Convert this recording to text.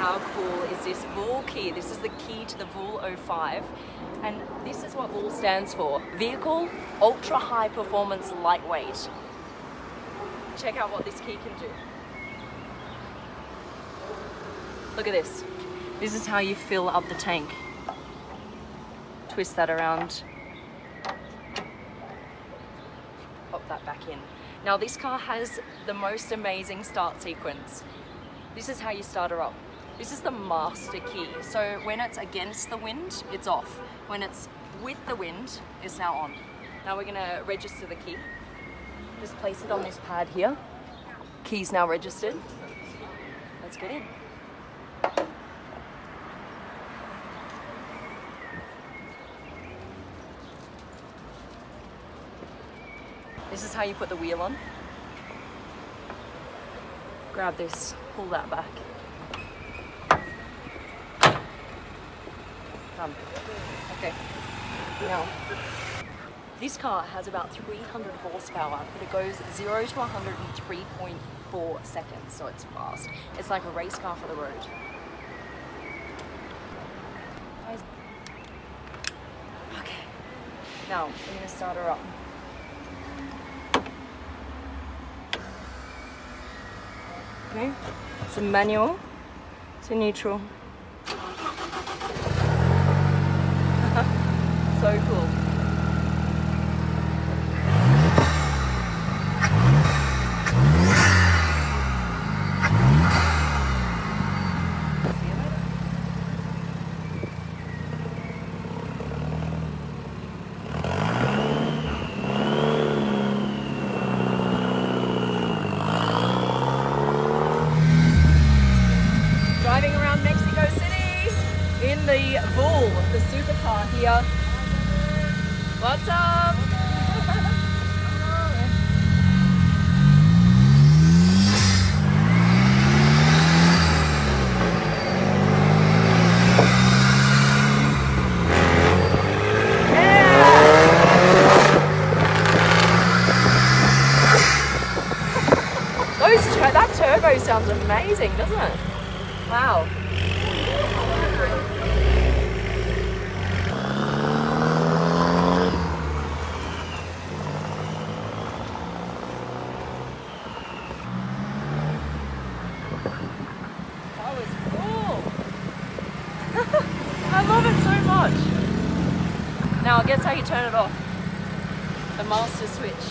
how cool is this VUHL key? This is the key to the VUHL 05, and this is what VUHL stands for. Vehicle Ultra High Performance Lightweight. Check out what this key can do. Look at this. This is how you fill up the tank. Twist that around. Pop that back in. Now this car has the most amazing start sequence. This is how you start her up. This is the master key. So when it's against the wind, it's off. When it's with the wind, it's now on. Now we're gonna register the key. Just place it on this pad here. Key's now registered. Let's get in. This is how you put the wheel on. Grab this, pull that back. Done. Okay. Now, this car has about 300 horsepower, but it goes 0 to 100 in 3.4 seconds, so it's fast. It's like a race car for the road. Okay. Now, I'm gonna start her up. Okay, it's a manual to neutral. So cool. Driving around Mexico City in the VUHL, the supercar here. What's up? That turbo sounds amazing, doesn't it? Wow. That was cool. I love it so much. Now, guess how you turn it off? The master switch.